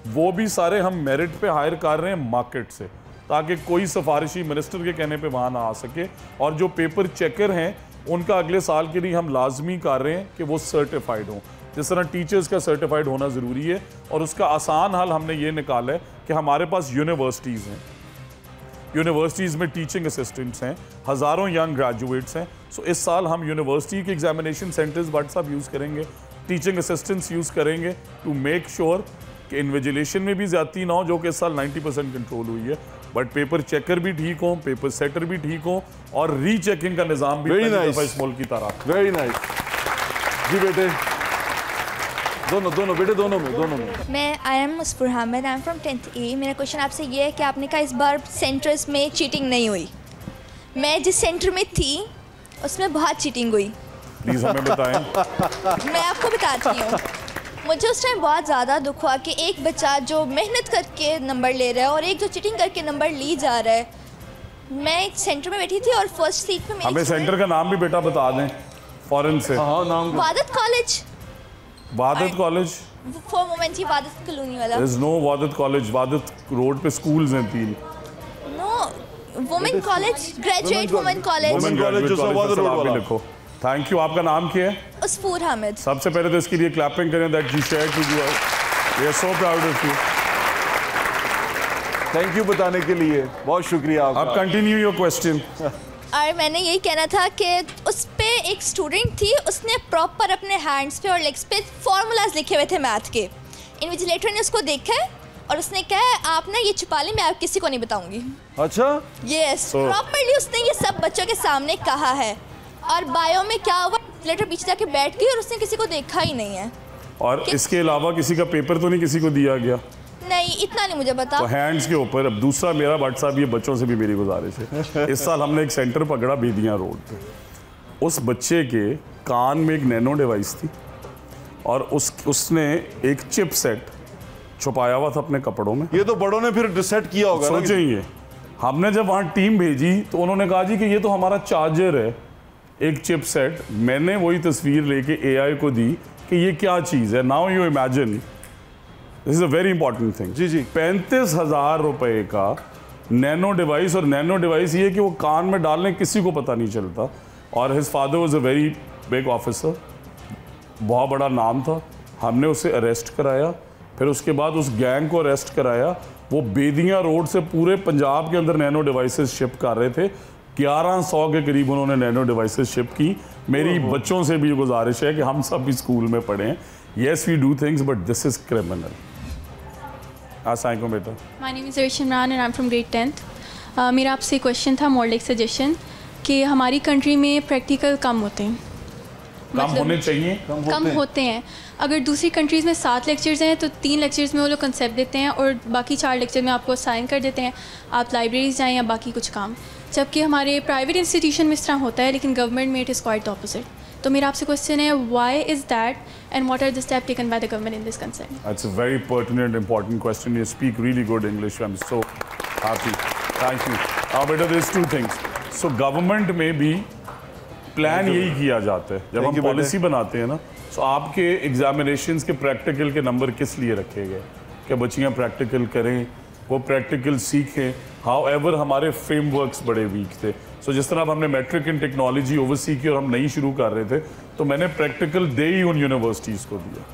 वो भी सारे हम मेरिट पे हायर कर रहे हैं मार्केट से, ताकि कोई सिफारिशी मिनिस्टर के कहने पे वहाँ ना आ सके। और जो पेपर चेकर हैं उनका अगले साल के लिए हम लाजमी कर रहे हैं कि वो सर्टिफाइड हों। जिस तरह टीचर्स का सर्टिफाइड होना ज़रूरी है, और उसका आसान हल हमने ये निकाला है कि हमारे पास यूनिवर्सिटीज़ हैं, यूनिवर्सिटीज़ में टीचिंग असिस्टेंट्स हैं, हज़ारों यंग ग्रेजुएट्स हैं। सो इस साल हम यूनिवर्सिटी के एग्जामिनेशन सेंटर्स व्हाट्सएप यूज़ करेंगे, टीचिंग असिस्टेंट्स यूज़ करेंगे टू मेक श्योर कि इन्विजिलेशन में भी ज़्यादती ना हो, जो कि इस साल 90% कंट्रोल हुई है। बट पेपर चेकर भी ठीक हो, पेपर सेटर भी ठीक हो, और रीचेकिंग का निज़ाम भी इस मुल्क की तरह। वेरी नाइस जी बेटे, दोनों बेटे, दोनों में। मैं I am Musfur Hamid, I am from 10th A। मेरा क्वेश्चन आपसे ये है कि आपने कहा इस बार सेंटर्स में चीटिंग नहीं हुई। मैं जिस सेंटर में थी उसमें बहुत चीटिंग हुई। प्लीज़ हमें बताएं। मैं आपको बताती हूँ। मुझे उस टाइम बहुत ज़्यादा दुख हुआ कि एक बच्चा जो मेहनत करके नंबर ले रहा है और एक जो चीटिंग करके नंबर ली जा रहा है, मैं सेंटर में बैठी थी और फर्स्ट सीट पे हमें सेंटर का नाम भी बेटा बता दें फॉरेन से। हाँ नाम Wahdat college. Wahdat college for moment ही वादत कॉलोनी वाला। There is no Wahdat college, Wahdat road पे स्कूल्स हैं 3। No women college, graduate women college. Women college जो वादत रोड वाला। लिखो। Thank you. आपका नाम क्या है? उसफूर हामिद। सबसे पहले तो इसके लिए क्लैपिंग करें that she shared with you. We are so proud of you. Thank you बताने के लिए, बहुत शुक्रिया आपका। अब कंटिन्यू योर क्वेश्चन। और मैंने यही कहना था कि उस पे एक स्टूडेंट थी, उसने प्रॉपर अपने हैंड्स पे और लेग्स पे फार्मूलाज लिखे हुए थे मैथ के। इन्विजिलेटर ने उसको देखा है और उसने कहा आप ना ये छुपा लें, मैं आप किसी को नहीं बताऊंगी। अच्छा यस, प्रॉपर्ली उसने ये सब बच्चों के सामने कहा है। और बायो में क्या हुआ, इन्विजिलेटर पीछे जाके बैठ गई और उसने किसी को देखा ही नहीं है। और इसके अलावा किसी का पेपर तो नहीं किसी को दिया गया? नहीं, इतना नहीं मुझे बता। तो हैंड्स के ऊपर। अब दूसरा मेरा व्हाट्सएप, ये बच्चों से भी मेरी गुजारिश है, इस साल हमने एक सेंटर पकड़ा बेदियाँ रोड पे। उस बच्चे के कान में एक नैनो डिवाइस थी और उसने एक चिप सेट छुपाया हुआ था अपने कपड़ों में। ये तो बड़ों ने फिर डिसाइड किया होगा। सोचेंगे, हमने जब वहाँ टीम भेजी तो उन्होंने कहा जी कि ये तो हमारा चार्जर है, एक चिप सेट। मैंने वही तस्वीर लेके AI को दी कि ये क्या चीज़ है। Now you imagine, this is a very important thing. जी 35,000 रुपए का नैनो डिवाइस। और नैनो डिवाइस ये कि वो कान में डालने किसी को पता नहीं चलता। और his father was a very big officer, बहुत बड़ा नाम था। हमने उसे अरेस्ट कराया, फिर उसके बाद उस गैंग को अरेस्ट कराया। वो बेदियाँ रोड से पूरे पंजाब के अंदर नैनो डिवाइसेस शिप कर रहे थे। 1100 के करीब उन्होंने नैनो डिवाइसेस शिप की। मेरी बच्चों से भी गुजारिश है कि हम सब भी स्कूल में पढ़ें। Yes we do things but this is criminal. बेटा। My name is Arsh Imran and I am from grade 10th। मेरा आपसे क्वेश्चन था, मॉडल सजेशन, कि हमारी कंट्री में प्रैक्टिकल कम होते हैं। कम होने चाहिए। कम होते हैं। अगर दूसरी कंट्रीज़ में 7 लेक्चर्स हैं तो 3 लेक्चर्स में वो लोग कंसेप्ट देते हैं और बाकी 4 लेक्चर में आपको असाइन कर देते हैं, आप लाइब्रेरीज जाएँ या बाकी कुछ काम। जबकि हमारे प्राइवेट इंस्टीट्यूशन में इस तरह होता है, लेकिन गवर्नमेंट में इट इज़ क्वाइट ऑपोजिट। तो मेरा आपसे क्वेश्चन है, why is that and what are the step taken by the government in this concern? That's a very pertinent, important question. You speak really good English. I'm so happy. Thank you. Now, बेटा, there's 2 things. So, government में भी plan यही किया जाता है जब हम policy बनाते हैं ना। So, आपके एग्जामिनेशंस के प्रैक्टिकल के नंबर किस लिए रखे गए? क्या बच्चियाँ प्रैक्टिकल करें, वो प्रैक्टिकल सीखें। हाउएवर हमारे फ्रेमवर्क्स बड़े वीक थे। सो जिस तरह हमने मैट्रिक इन टेक्नोलॉजी ओवरसी की और हम नई शुरू कर रहे थे, तो मैंने प्रैक्टिकल दे ही उन यूनिवर्सिटीज़ को दिया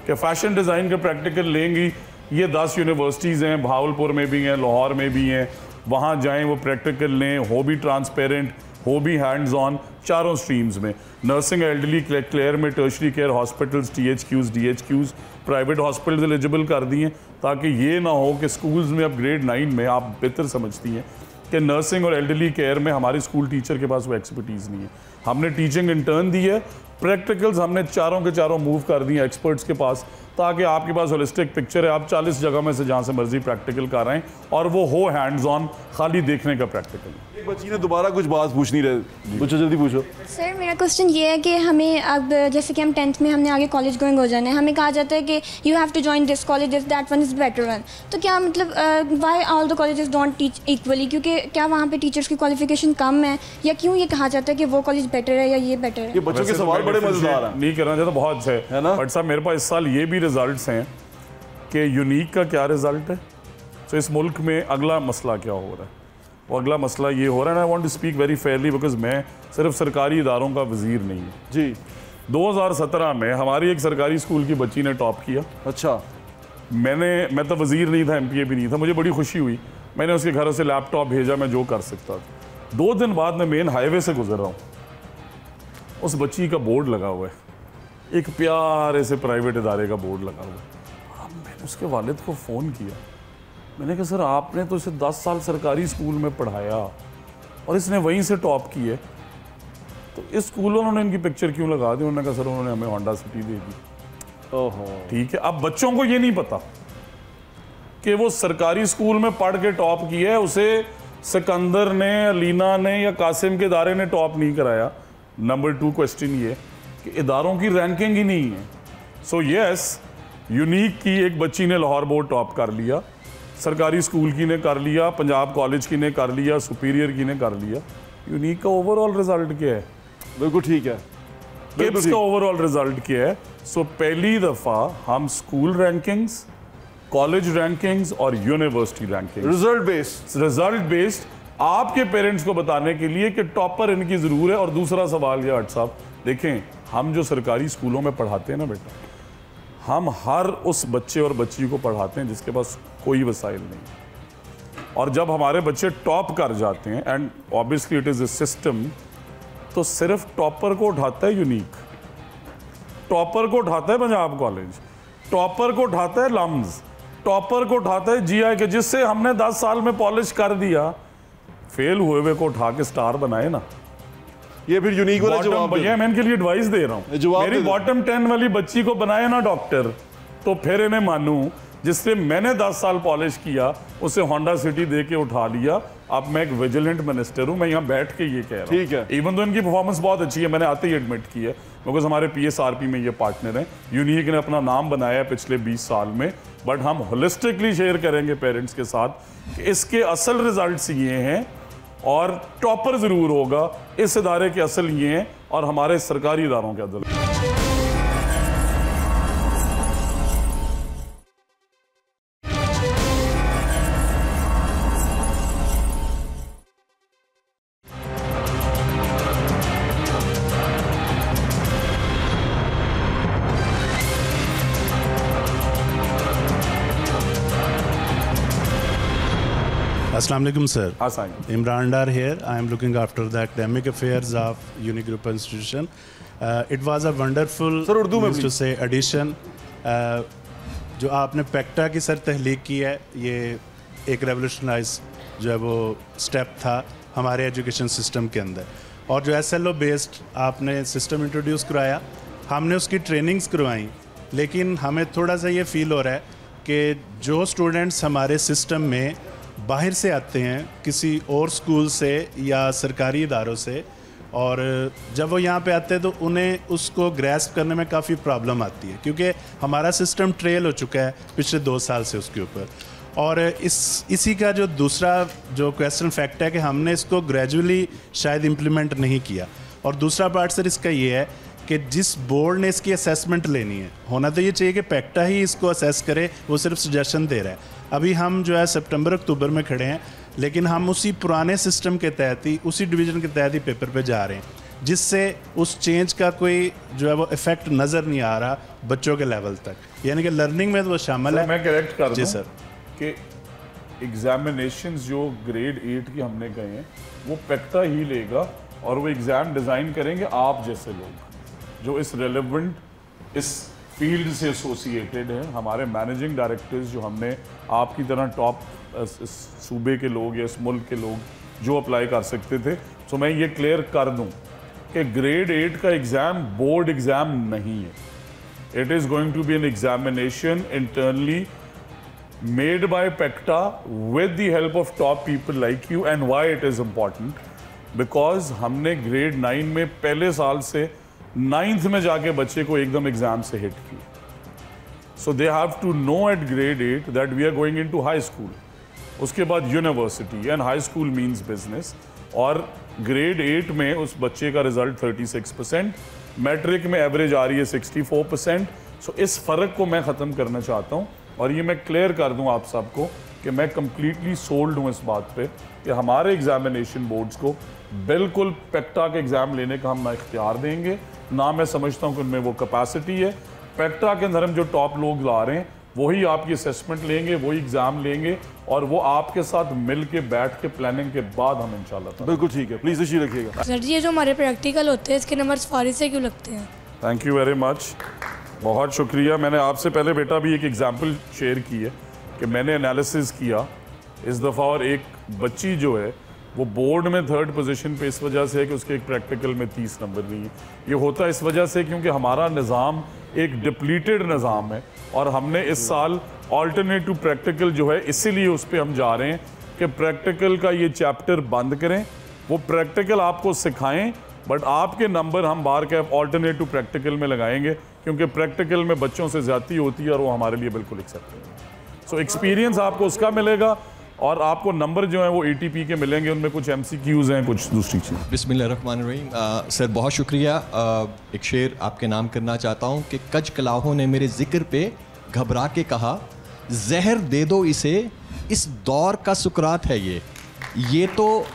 कि फैशन डिज़ाइन का प्रैक्टिकल लेंगी। ये 10 यूनिवर्सिटीज़ हैं, भावलपुर में भी हैं, लाहौर में भी हैं, वहाँ जाएं, वो प्रैक्टिकल लें, हो भी ट्रांसपेरेंट, हो भी हैंड्स ऑन, चारों स्ट्रीम्स में। नर्सिंग, एल्डरली केयर में tertiary care hospitals, THQs, DHQs, private hospitals eligible कर दिए, ताकि ये ना हो कि स्कूल्स में अब ग्रेड 9 में, आप बेहतर समझती हैं कि नर्सिंग और एल्डरली केयर में हमारे स्कूल टीचर के पास वो एक्सपर्टीज़ नहीं है। हमने टीचिंग इंटर्न दी है, प्रैक्टिकल्स हमने चारों के चारों मूव कर दिए एक्सपर्ट्स के पास, ताकि आपके पास होलिस्टिक पिक्चर है। आप 40 जगह में से जहाँ से मर्जी प्रैक्टिकल कर रहे हैं और वो हो हैंड्स ऑन, खाली देखने का प्रैक्टिकल। एक बच्ची ने दोबारा कुछ बात पूछनी रहे, पूछो, जल्दी पूछो। सर मेरा क्वेश्चन ये है कि हमें अब जैसे कि हम 10th में हमने आगे कॉलेज गोइंग हो जाना है, हमें कहा जाता है कि you have to join this college, this that one is better one. तो क्या मतलब why all the colleges don't teach equally? क्योंकि क्या वहाँ पे टीचर्स की क्वालिफिकेशन कम है, या क्यों ये कहा जाता है कि वो कॉलेज बेटर है या ये बेटर है? ये बच्चों के सवाल बड़े मजेदार हैं। नहीं करना चाहता, बहुत अच्छे है ना। बट साहब, मेरे पास इस साल ये भी रिजल्ट्स हैं कि यूनिक का क्या रिजल्ट है। तो इस मुल्क में अगला मसला क्या हो रहा है, वो अगला मसला ये हो रहा है। I want to speak very fairly because मैं सिर्फ सरकारी इदारों का वजीर नहीं हूँ जी। 2017 में हमारी एक सरकारी स्कूल की बच्ची ने टॉप किया। अच्छा। मैं तो वजीर नहीं था, MPA भी नहीं था, मुझे बड़ी खुशी हुई। मैंने उसके घर से लैपटॉप भेजा, मैं जो कर सकता था। 2 दिन बाद मैं मेन हाईवे से गुजर रहा हूँ, उस बच्ची का बोर्ड लगा हुआ है, एक प्यारे से प्राइवेट इदारे का बोर्ड लगा हुआ है। अब मैंने उसके वालिद को फ़ोन किया, मैंने कहा सर आपने तो इसे 10 साल सरकारी स्कूल में पढ़ाया और इसने वहीं से टॉप की है, तो इस स्कूल में उन्होंने इनकी पिक्चर क्यों लगा दी? उन्होंने कहा सर उन्होंने हमें होंडा सिटी दे दी। ओहो, ठीक है। अब बच्चों को ये नहीं पता कि वो सरकारी स्कूल में पढ़ के टॉप किया है, उसे सिकंदर ने, अलीना ने या कासिम के इदारे ने टॉप नहीं कराया। नंबर 2 क्वेश्चन ये कि इदारों की रैंकिंग ही नहीं है। सो यस, यूनिक की एक बच्ची ने लाहौर बोर्ड टॉप कर लिया, सरकारी स्कूल की ने कर लिया, पंजाब कॉलेज की ने कर लिया, सुपीरियर की ने कर लिया, यूनिक का ओवरऑल रिजल्ट क्या है? बिल्कुल ठीक है, किप्स का ओवरऑल रिजल्ट क्या है? सो पहली दफा हम स्कूल रैंकिंग्स, कॉलेज रैंकिंग्स और यूनिवर्सिटी रैंकिंग्स रिजल्ट बेस्ड आपके पेरेंट्स को बताने के लिए कि टॉपर इनकी जरूर है। और दूसरा सवाल ये हट साहब देखें, हम जो सरकारी स्कूलों में पढ़ाते हैं ना बेटा, हम हर उस बच्चे और बच्ची को पढ़ाते हैं जिसके पास कोई वसाइल नहीं, और जब हमारे बच्चे टॉप कर जाते हैं and obviously it is a system, तो सिर्फ टॉपर को उठाता है यूनिक, टॉपर को उठाता है पंजाब कॉलेज, टॉपर को उठाता है लम्स, टॉपर को उठाता है GI के, जिससे हमने 10 साल में पॉलिश कर दिया। फेल हुए को उठा के स्टार बनाए ना। ये फिर यूनिक वाला जवाब भैया, मैं इनके लिए एडवाइस दे रहा हूँ, मेरी बॉटम 10 वाली बच्ची को बनाए ना डॉक्टर, तो फिर इन्हें मानूं जिससे मैंने 10 साल पॉलिश किया उसे होंडा सिटी दे के उठा लिया। अब मैं एक विजिलेंट मिनिस्टर हूँ, मैं यहाँ बैठ के ये कह रहा हूँ, ठीक है, इवन तो इनकी परफॉर्मेंस बहुत अच्छी है, मैंने आते ही एडमिट की है, बिकॉज हमारे PSRP में ये पार्टनर हैं, यूनिक ने अपना नाम बनाया है पिछले 20 साल में। बट हम होलिस्टिकली शेयर करेंगे पेरेंट्स के साथ कि इसके असल रिजल्ट्स ये हैं, और टॉपर जरूर होगा इस इदारे के असल ये हैं और हमारे सरकारी इदारों के अदल। Assalamu alaikum sir. Assalamu. Imran Dar here. I am looking after the academic affairs of Uni Group Institution. It was a wonderful, means to say, addition. जो आपने पेक्टा की सर तहलीक की है, ये एक रेवोल्यूशनाइज जो है वो स्टेप था हमारे एजुकेशन सिस्टम के अंदर, और जो SLO बेस्ड आपने सिस्टम इंट्रोड्यूस कराया, हमने उसकी ट्रेनिंग्स करवाई, लेकिन हमें थोड़ा सा ये फील हो रहा है कि जो स्टूडेंट्स हमारे सिस्टम में बाहर से आते हैं किसी और स्कूल से या सरकारी इदारों से, और जब वो यहाँ पे आते हैं तो उन्हें उसको ग्रैस्प करने में काफ़ी प्रॉब्लम आती है, क्योंकि हमारा सिस्टम ट्रेल हो चुका है पिछले 2 साल से उसके ऊपर। और इसी का जो दूसरा जो क्वेश्चन फैक्ट है कि हमने इसको ग्रेजुअली शायद इम्प्लीमेंट नहीं किया। और दूसरा पार्ट सर इसका ये है कि जिस बोर्ड ने इसकी असेसमेंट लेनी है, होना तो ये चाहिए कि पेक्टा ही इसको असेस करे, वो सिर्फ सजेशन दे रहा है। अभी हम जो है सितंबर अक्टूबर में खड़े हैं, लेकिन हम उसी पुराने सिस्टम के तहत ही, उसी डिवीज़न के तहत ही पेपर पे जा रहे हैं, जिससे उस चेंज का कोई जो है वो इफेक्ट नज़र नहीं आ रहा बच्चों के लेवल तक, यानी कि लर्निंग में तो वो शामिल है। मैं करेक्ट कर जी सर कि एग्जामिनेशंस जो ग्रेड 8 की हमने गए हैं वो पेक्टा ही लेगा, और वो एग्ज़ाम डिज़ाइन करेंगे आप जैसे लोग जो इस रेलेवेंट इस फील्ड से एसोसिएटेड हैं, हमारे मैनेजिंग डायरेक्टर्स जो हमने आपकी तरह टॉप सूबे के लोग या इस मुल्क के लोग जो अप्लाई कर सकते थे। तो मैं ये क्लियर कर दूं कि ग्रेड 8 का एग्ज़ाम बोर्ड एग्ज़ाम नहीं है, it is going to be an examination internally made by PECTA with the help of top people like you. And why it is important? Because हमने grade 9 में पहले साल से 9th में जाके बच्चे को एकदम एग्जाम से हिट किया। So they have to know at grade 8 that we are going into high school. उसके बाद university, and high school means business. और grade 8 में उस बच्चे का रिजल्ट 36%, मैट्रिक में एवरेज आ रही है 64%। So इस फ़र्क को मैं ख़त्म करना चाहता हूँ, और ये मैं क्लियर कर दूं आप सबको कि मैं कंप्लीटली सोल्ड हूं इस बात पे कि हमारे एग्जामिनेशन बोर्ड्स को बिल्कुल पेक्टा के एग्ज़ाम लेने का हम ना इख्तियार देंगे, ना मैं समझता हूं कि उनमें वो कैपेसिटी है। पेक्टा के अंदर हम जो टॉप लोग ला रहे हैं वही आपकी असेसमेंट लेंगे, वही एग्ज़ाम लेंगे, और वो आपके साथ मिल के बैठ के प्लानिंग के बाद हम इंशाल्लाह। बिल्कुल ठीक है, प्लीज़ इसी रखिएगा। सर जी, ये जो हमारे प्रैक्टिकल होते हैं इसके नंबर फारिज से क्यों लगते हैं? थैंक यू वेरी मच, बहुत शुक्रिया। मैंने आपसे पहले बेटा भी एक एग्जांपल शेयर की है कि मैंने एनालिसिस किया इस दफ़ा, और एक बच्ची जो है वो बोर्ड में 3rd पोजीशन पे इस वजह से है कि उसके एक प्रैक्टिकल में 30 नंबर नहीं है। ये होता है इस वजह से क्योंकि हमारा निज़ाम एक डिप्लीटेड निज़ाम है, और हमने इस साल ऑल्टरनेटिव प्रैक्टिकल जो है इसीलिए उस पर हम जा रहे हैं कि प्रैक्टिकल का ये चैप्टर बंद करें, वो प्रैक्टिकल आपको सिखाएँ, बट आपके नंबर हम बार कैप ऑल्टरनेटिव प्रैक्टिकल में लगाएंगे, क्योंकि प्रैक्टिकल में बच्चों से ज़्यादती होती है और वो हमारे लिए बिल्कुल एक्सेप्टेबल है। सो एक्सपीरियंस आपको उसका मिलेगा और आपको नंबर जो है वो ATP के मिलेंगे, उनमें कुछ MCQs हैं, कुछ दूसरी चीज़। बिस्मिल्लाहिर्रहमानिर्रहीम। सर बहुत शुक्रिया। एक शेर आपके नाम करना चाहता हूँ कि कज कलाहों ने मेरे जिक्र पे घबरा के कहा, जहर दे दो इसे, इस दौर का सुकरात है ये तो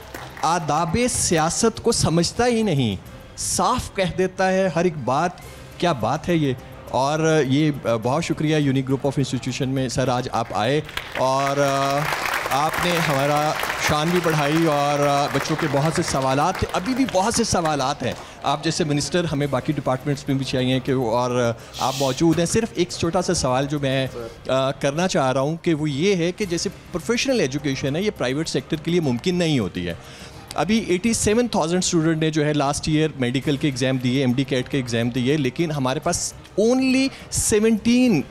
आदाबे सियासत को समझता ही नहीं, साफ कह देता है हर एक बात, क्या बात है ये। और ये बहुत शुक्रिया यूनिक ग्रुप ऑफ इंस्टीट्यूशन में सर आज आप आए और आपने हमारा शान भी बढ़ाई और बच्चों के बहुत से सवालात थे, अभी भी बहुत से सवालात हैं। आप जैसे मिनिस्टर हमें बाकी डिपार्टमेंट्स में भी चाहिए कि वो, और आप मौजूद हैं। सिर्फ एक छोटा सा सवाल जो मैं करना चाह रहा हूँ कि वो ये है कि जैसे प्रोफेशनल एजुकेशन है ये प्राइवेट सेक्टर के लिए मुमकिन नहीं होती है। अभी 87,000 स्टूडेंट ने जो है लास्ट ईयर मेडिकल के एग्ज़ाम दिए, MD कैट के एग्ज़ाम दिए, लेकिन हमारे पास ओनली 17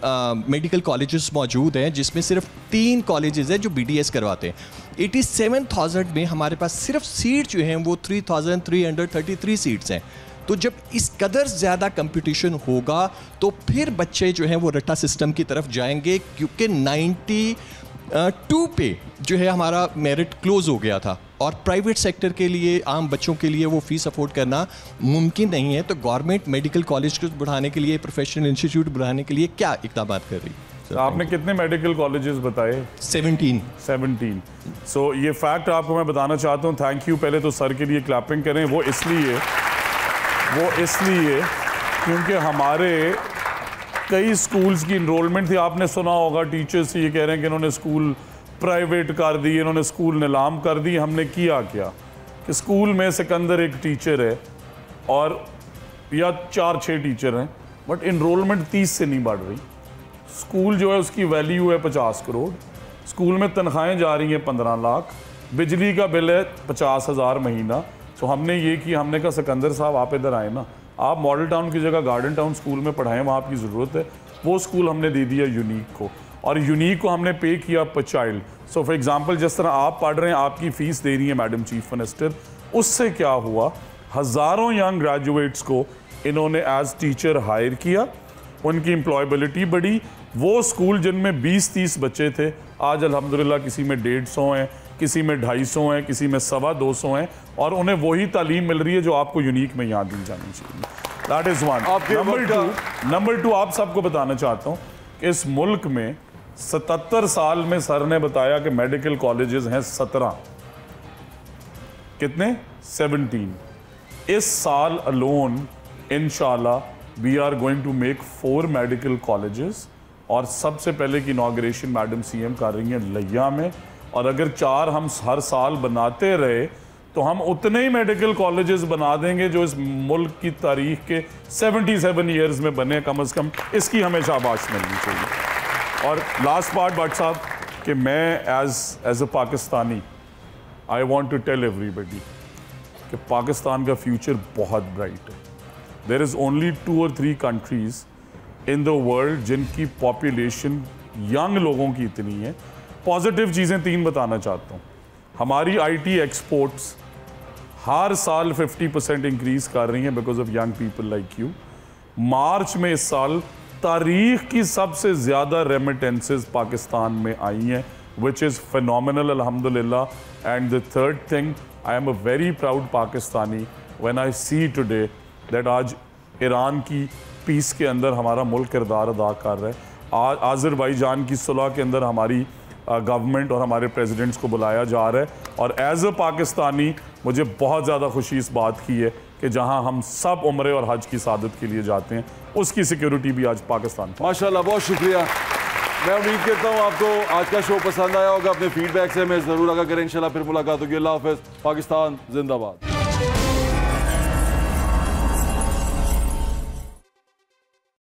मेडिकल कॉलेजेस मौजूद हैं, जिसमें सिर्फ 3 कॉलेजेस हैं जो BDS करवाते हैं। 87,000 में हमारे पास सिर्फ सीट जो हैं वो 3,333 सीट्स हैं। तो जब इस कदर ज़्यादा कंपटीशन होगा तो फिर बच्चे जो हैं वो रट्टा सिस्टम की तरफ जाएंगे, क्योंकि 92 पे जो है हमारा मेरिट क्लोज़ हो गया था और प्राइवेट सेक्टर के लिए, आम बच्चों के लिए वो फीस अफोर्ड करना मुमकिन नहीं है। तो गवर्नमेंट मेडिकल कॉलेज को बढ़ाने के लिए, प्रोफेशनल इंस्टीट्यूट बढ़ाने के लिए क्या इक़दाम कर रही है? आपने कितने मेडिकल कॉलेजेस बताए? 17। सो ये फैक्ट आपको मैं बताना चाहता हूँ। Thank you. पहले तो सर के लिए क्लैपिंग करें। वो इसलिए क्योंकि हमारे कई स्कूल्स की इनरोलमेंट थी। आपने सुना होगा टीचर्स ये कह रहे हैं कि इन्होंने स्कूल प्राइवेट कर दी, इन्होंने स्कूल नीलाम कर दी। हमने किया क्या कि स्कूल में सिकंदर एक टीचर है और या 4-6 टीचर हैं, बट इनरोलमेंट 30 से नहीं बढ़ रही। स्कूल जो है उसकी वैल्यू है 50 करोड़, स्कूल में तनख्वाहें जा रही हैं 15 लाख, बिजली का बिल है 50,000 महीना। तो हमने ये किया, हमने कहा सिकंदर साहब आप इधर आए ना, आप मॉडल टाउन की जगह गार्डन टाउन स्कूल में पढ़ाएं, वहाँ आपकी ज़रूरत है। वो स्कूल हमने दे दिया यूनिक को, और यूनिक को हमने पे किया पर चाइल्ड। सो फॉर एग्जांपल जिस तरह आप पढ़ रहे हैं, आपकी फ़ीस दे रही है मैडम चीफ मिनिस्टर, उससे क्या हुआ, हज़ारों यंग ग्रेजुएट्स को इन्होंने एज टीचर हायर किया, उनकी एम्प्लॉयबिलिटी बढ़ी। वो स्कूल जिनमें 20-30 बच्चे थे, आज अल्हम्दुलिल्लाह किसी में 150 हैं, किसी में 250 हैं, किसी में 225 हैं, और उन्हें वही तालीम मिल रही है जो आपको यूनिक में यहाँ दी जानी चाहिए। That is one. Number two आप सबको बताना चाहता हूँ कि इस मुल्क में 77 साल में सर ने बताया कि मेडिकल कॉलेजेस हैं 17। कितने? 17। इस साल अलोन इंशाल्लाह we are going to make 4 medical colleges, और सबसे पहले की इनॉग्रेशन मैडम CM कर रही हैं लिया में। और अगर 4 हम हर साल बनाते रहे तो हम उतने ही मेडिकल कॉलेजेस बना देंगे जो इस मुल्क की तारीख के 77 ईयर्स में बने कम अज़ कम। इसकी हमें शाबाश मिलनी चाहिए। और लास्ट पार्ट भट्ट साहब कि मैं as a Pakistani I want to tell everybody कि पाकिस्तान का फ्यूचर बहुत ब्राइट है। There is only 2 or 3 countries in the world जिनकी पॉपुलेशन यंग लोगों की इतनी है। पॉजिटिव चीज़ें 3 बताना चाहता हूँ। हमारी IT एक्सपोर्ट्स हर साल 50% इंक्रीज़ कर रही हैं because of young people like you. March में इस साल तारीख की सबसे ज़्यादा रेमिटेंसेस पाकिस्तान में आई हैं, विच इज़ फिनोमिनल अल्हम्दुलिल्लाह। And the third thing, I am a very proud Pakistani when I see today that आज ईरान की पीस के अंदर हमारा मुल्क किरदार अदा कर रहा है। आज आज़रबाईजान की सुलह के अंदर हमारी गवर्नमेंट और हमारे प्रेसिडेंट्स को बुलाया जा रहा है। और एज अ पाकिस्तानी मुझे बहुत ज़्यादा खुशी इस बात की है कि जहां हम सब उम्रे और हज की सादत के लिए जाते हैं, उसकी सिक्योरिटी भी आज पाकिस्तान। माशाल्लाह, बहुत शुक्रिया। मैं उम्मीद करता हूँ आपको आज का शो पसंद आया होगा। अपने फीडबैक से हमें ज़रूर आगाह करें। इंशाल्लाह फिर मुलाकात होगी। अल्लाह हाफ़िज़। पाकिस्तान जिंदाबाद।